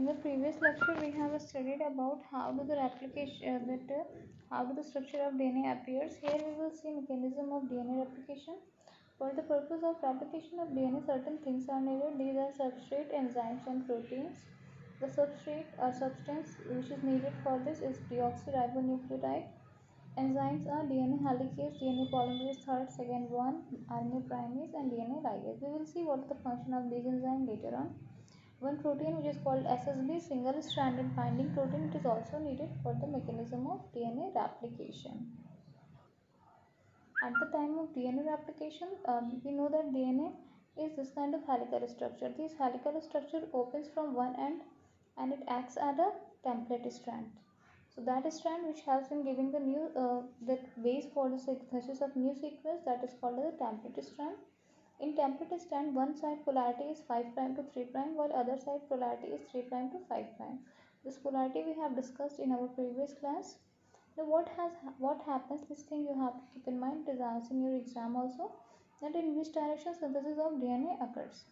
In the previous lecture, we have studied about how do the replication how do the structure of DNA appears. Here we will see mechanism of DNA replication. For the purpose of replication of DNA, certain things are needed. These are substrate, enzymes, and proteins. The substrate or substance which is needed for this is deoxyribonucleotide. Enzymes are DNA helicase, DNA polymerase third, second one, RNA primase, and DNA ligase. We will see what is the function of these enzymes later on. One protein which is called SSB, single stranded binding protein, it is also needed for the mechanism of DNA replication. At the time of DNA replication, we know that DNA is this kind of helical structure. This helical structure opens from one end and it acts as a template strand. So that strand which helps in giving the new the base for the synthesis of new sequence, that is called as a template strand. In template strand, one side polarity is 5' to 3', while other side polarity is 3' to 5'. This polarity we have discussed in our previous class. Now what happens, this thing you have to keep in mind, it is asked in your exam also, that in which direction synthesis of DNA occurs.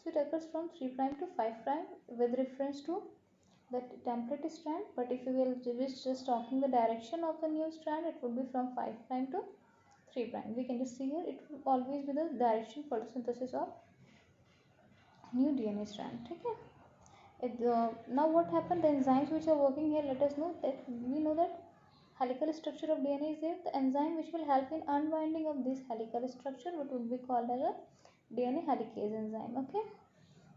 So it occurs from 3' to 5' with reference to the template strand, but if you will just talking the direction of the new strand, it would be from 5' to 3'. We can just see here it will always be the direction for the synthesis of new DNA strand. Okay. Now what happened? The enzymes which are working here, let us know that we know that helical structure of DNA is there. The enzyme which will help in unwinding of this helical structure, what would be called as a DNA helicase enzyme. Okay.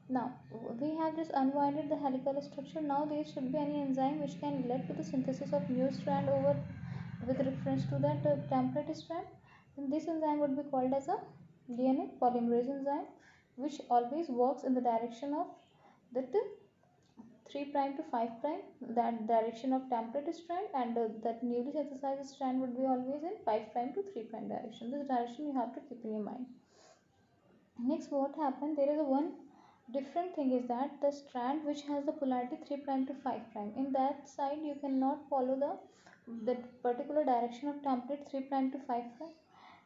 Now we have just unwinded the helical structure. Now there should be any enzyme which can lead to the synthesis of new strand over with reference to that template strand. Then this enzyme would be called as a DNA polymerase enzyme, which always works in the direction of that 3' to 5', that direction of template strand, and that newly synthesized strand would be always in 5' to 3' direction. This direction you have to keep in your mind. Next, what happened? There is a one different thing is that the strand which has the polarity 3' to 5', in that side you cannot follow the particular direction of template 3' to 5',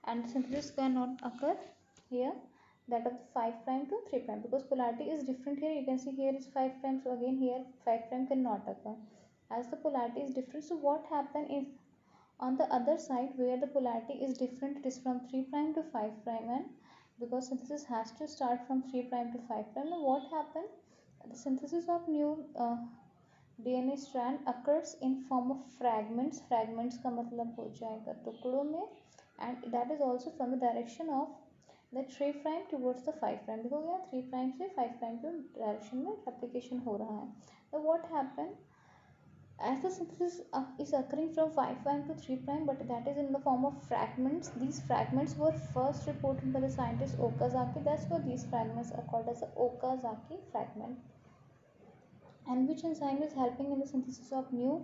and synthesis cannot occur here, that of the 5' to 3', because polarity is different here. You can see here is 5', so again here 5' cannot occur as the polarity is different. So what happen if on the other side where the polarity is different, it is from 3' to 5', and because synthesis has to start from 3' to 5', now what happen? The synthesis of new DNA strand occurs in form of fragments. Fragments का मतलब हो जाएगा टुकड़ों में, and that is also from the direction of the 3' towards the 5'. देखो क्या 3' से 5' के direction में replication हो रहा है. Now what happened? As the synthesis is occurring from 5' to 3', but that is in the form of fragments. These fragments were first reported by the scientist Okazaki. That's why these fragments are called as the Okazaki fragment. And which enzyme is helping in the synthesis of new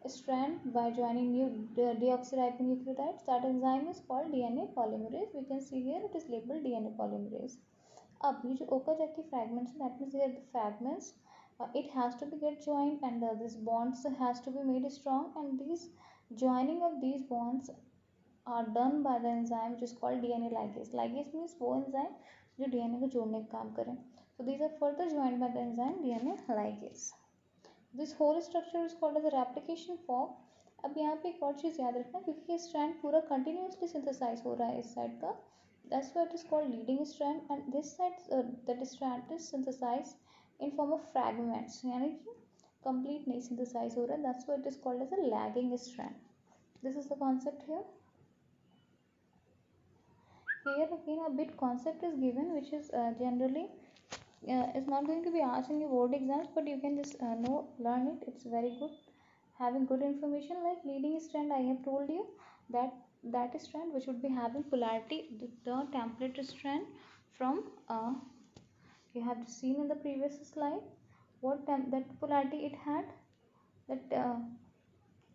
strand by joining new deoxyribonucleotides? That enzyme is called DNA polymerase. We can see here it is labeled DNA polymerase. अब ये जो Okazaki fragments, that means they are the fragments. It has to be get joined, and this bonds has to be made strong, and these joining of these bonds are done by the enzyme which is called DNA ligase. Ligase means वो enzyme जो DNA को जोड़ने का काम करे. So these are further joined by the enzyme DNA ligase. This whole structure is called as a replication fork. अब यहाँ पे एक और चीज़ याद रखना, क्योंकि ये strand पूरा continuously synthesize हो रहा है इस side का, that's why it is called leading strand, and this side that strand is synthesized in form of fragments, यानी कि complete नहीं synthesize हो रहा है, that's why it is called as a lagging strand. This is the concept here. Here again a bit concept is given, which is generally is not going to be asked in your board exams, but you can just learn it. It's very good having good information. Like leading strand, I have told you that strand which would be having polarity the template strand from you have seen in the previous slide what that polarity it had, that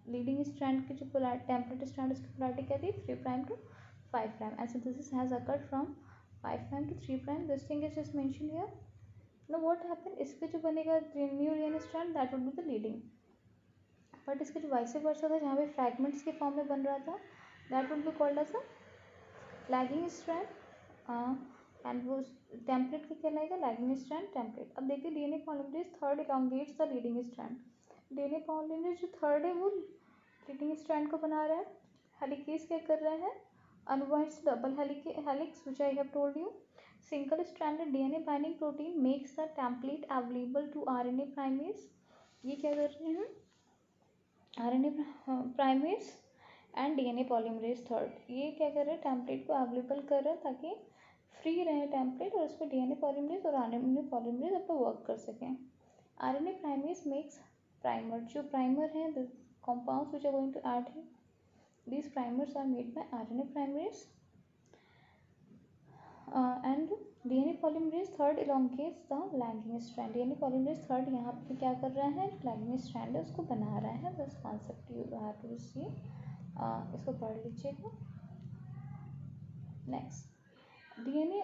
leading strand की जो template strand उसकी polarity क्या थी 3' to 5', and synthesis has occurred from 5' to 3'. This thing is just mentioned here. Now what happened, इसके जो बनेगा new DNA strand, that would be the leading, but इसके जो vice versa था जहाँ पे fragments के form में बन रहा था, that would be called as a lagging strand. And वो टेम्पलेट क्या कहलाएगा, लैगिंग स्ट्रैंड टेम्पलेट। अब देखिए DNA polymerase third elongates the leading strand. DNA polymerase जो थर्ड है वो लीडिंग स्ट्रैंड को बना रहा है। हेलिकेज क्या कर रहा है, unwinds double helix which I have told you. Single stranded DNA binding protein makes the template available to RNA primase. ये क्या कर रहे हैं, RNA primase and DNA polymerase third ये क्या कर रहे हैं, टेम्पलेट को अवेलेबल कर रहे हैं ताकि फ्री रहे टेम्पलेट और उस पर डीएनए पॉलीमरेज और आरएनए पॉलीमरेज अपना वर्क कर सकें। आरएनए प्राइमेज मेक्स प्राइमर, जो प्राइमर है the compounds which are going to add here, these primers are made by RNA primerase and DNA polymerase third elongates the lagging strand। DNA polymerase third यहाँ पे क्या कर रहा है, lagging strand है उसको बना रहा है। this concept you have to see, इसको पढ़ लीजिएगा। next DNA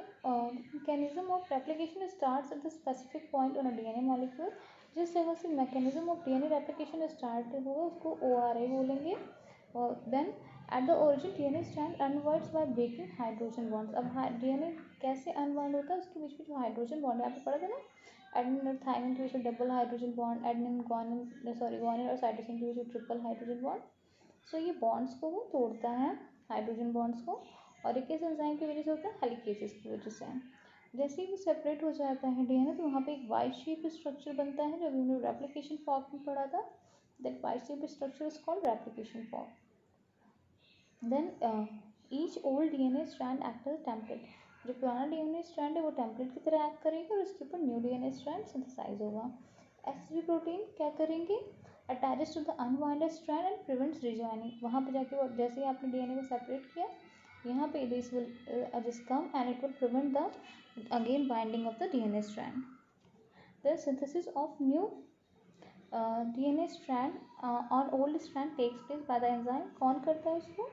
mechanism of replication starts at the specific point on a DNA molecule। जिस जगह से mechanism of DNA replication start होगा उसको ORA बोलेंगे। और then at the origin DNA strand unwinds by breaking hydrogen bonds। अब DNA कैसे unwind होता है, उसके बीच में जो हाइड्रोजन बॉन्ड है, आपको पढ़ा था ना, एडेनिन और थायमिन के बीच में double hydrogen bond, adenine guanine और साइटोसिन के बीच में ट्रिपल हाइड्रोजन बॉन्ड। सो ये बॉन्ड्स को वो तोड़ता है, हाइड्रोजन बॉन्ड्स को, और एक किस एंजाइम की वजह से होता है, हेलिकेजेस की वजह से। जैसे ही वो सेपरेट हो जाता है डीएनए तो वहाँ पे एक वाई शेप स्ट्रक्चर बनता है, जो अभी हमने रेप्लिकेशन फॉर्म में पढ़ा था। That Y shape structure is called replication form. Then each old DNA strand act as template. जो पुराना डीएनए स्ट्रैंड है वो टेम्पलेट की तरह एक्ट करेगा और उसके ऊपर न्यू डीएनए स्ट्रैंड सिंथेसाइज होगा। एसएसबी प्रोटीन क्या करेंगे, attaches to the unwinded strand and prevents rejoining. वहाँ पे जाके वो जैसे ही आपने डीएनए को सेपरेट किया, यहाँ पे this will just come and it will prevent the again binding of the DNA strand. The synthesis of new DNA strand on old strand takes place by the enzyme। कौन करता है उसको,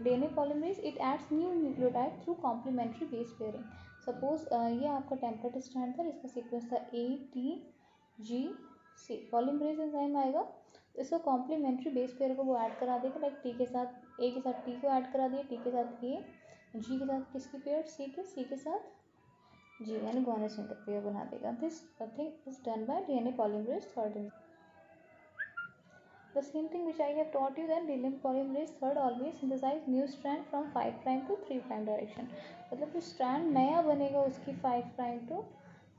DNA polymerase। it adds new nucleotide through complementary base pairing। Suppose ये आपका template strand था, इसका sequence था ATGC। Polymerase enzyme आएगा, इसको कॉम्प्लीमेंट्री बेस पेयर को वो ऐड करा देगा, लाइक टी के साथ ए के साथ टी को ऐड करा दिया, टी के साथ ए, जी के साथ किसकी पेयर, सी के साथ जी, यानी गुआनिन का पेयर बना देगा। This thing is done by DNA polymerase third. The same thing which I have taught you, that DNA polymerase third always synthesize new strand from 5 prime to 3 prime direction। मतलब जो strand नया बनेगा उसकी 5 prime to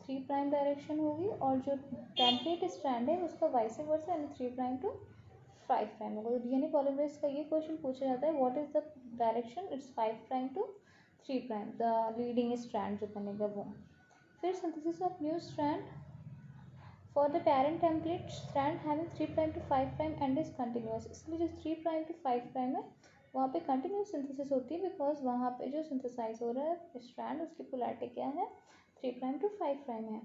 3 prime direction होगी, और जो template strand है उसका वाइस वर्सा यानी 3 प्राइम टू 5 प्राइम होगा। तो डीएनए पॉलीमरेज का ये क्वेश्चन पूछा जाता है, what is the direction, it's 5 prime to 3 prime, the leading strand जो बनेगा वो। फिर synthesis of new strand for the parent template strand having 3 prime to 5 prime and is continuous. इसलिए जो 3 प्राइम टू 5 प्राइम है वहाँ पे कंटिन्यूस सिंथेसिस होती है, बिकॉज वहाँ पे जो सिंथेसाइज हो रहा है स्ट्रैंड उसकी पोलैरिटी क्या है, 3 प्राइम टू 5 प्राइम है।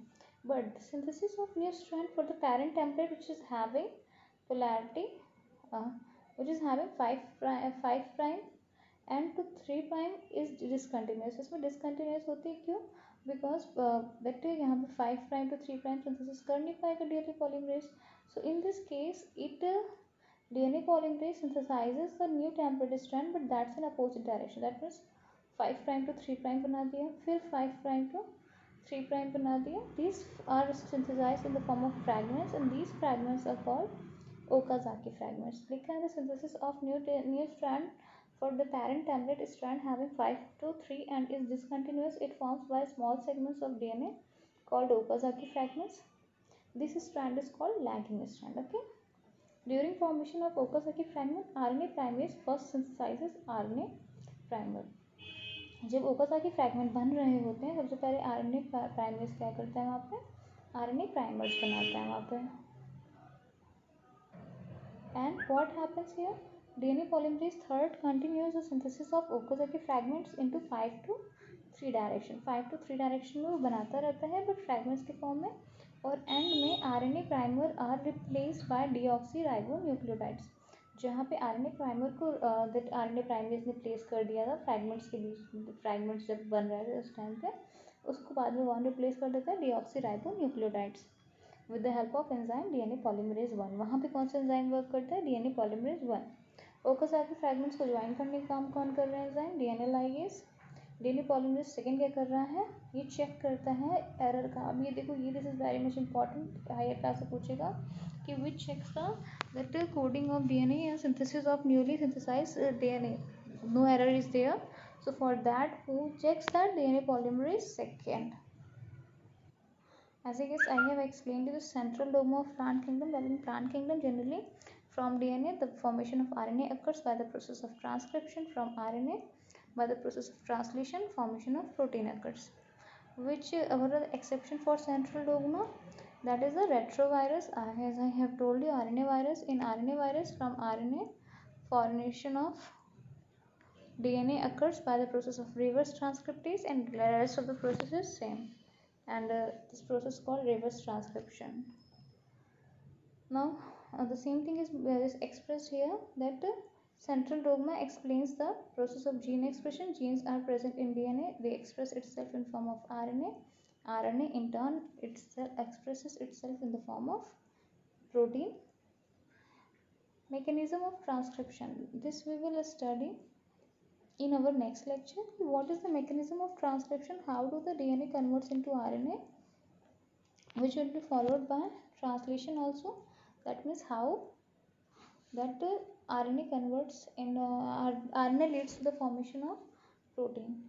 But the synthesis of new strand for the parent template which is having polarity which is having 5 prime and to 3 prime is discontinuous। इसमें discontinuous होती है क्यों, बिकॉज बैक्टीरिया यहाँ पे 5 प्राइम टू 3 प्राइम सिंथेसिस कर नहीं पाएगा DNA polymerase. So in this case it DNA polymerase synthesizes the new template strand but that's in opposite direction। that means 5 prime to 3 prime बना दिया, फिर 5 प्राइम टू 3 प्राइम बना दिया। these are synthesized in the form of fragments and these fragments are called Okazaki fragments। लिखा है the synthesis of new strand for the parent template strand having 5 to 3 and is discontinuous, it forms by small segments of DNA called Okazaki fragments। This strand is called lagging strand। okay, during formation of Okazaki fragment RNA primase first synthesizes RNA primer। जब Okazaki fragment बन रहे होते हैं सबसे पहले RNA primase क्या करता है, वहाँ पे आरएनए प्राइमर्स बनाता है वहाँ पे। And what happens here? DNA polymerase third continues the synthesis of Okazaki fragments into 5 to 3 direction. 5 to 3 direction में वो बनाता रहता है बट फ्रैगमेंट्स के फॉर्म में, और एंड में RNA primer are replaced by deoxyribonucleotides. जहाँ पे आरएनए प्राइमर को दैट आरएनए प्राइमेज ने प्लेस कर दिया था फ्रैगमेंट्स के बीच, फ्रैगमेंट्स जब बन रहे थे उस टाइम पे, उसको बाद में वन रिप्लेस कर देता है deoxy ribonucleotides with the help of enzyme DNA polymerase 1। वहाँ पे कौन सा एंजाइम वर्क करता है, DNA polymerase 1। ओकाजाकी फ्रैगमेंट्स को ज्वाइन करने का काम कौन कर रहे हैं enzyme, DNA ligase। DNA polymerase second क्या कर रहा है, ये चेक करता है एरर का। अब ये देखो, ये this is very much important, higher class से पूछेगा कि which checks the that coding of DNA या synthesis of newly synthesised DNA, no error is there. So for that, who checks that? DNA polymerase second. As I guess I have explained you the central dogma of plant kingdom. Well, in plant kingdom generally from DNA the formation of RNA occurs by the process of transcription, from RNA by the process of translation formation of protein occurs. Which what are the exception for central dogma? That is the retrovirus. As I have told you, RNA virus, in RNA virus from RNA formation of DNA occurs by the process of reverse transcriptase, and the rest of the process is same, and this process is called reverse transcription. Now the same thing is expressed here, that central dogma explains the process of gene expression. Genes are present in DNA, they express itself in form of RNA. RNA in turn itself expresses itself in the form of protein. Mechanism of transcription, this we will study in our next lecture. What is the mechanism of transcription? How do the DNA converts into RNA, which will be followed by translation also. That means how that RNA converts in RNA leads to the formation of protein.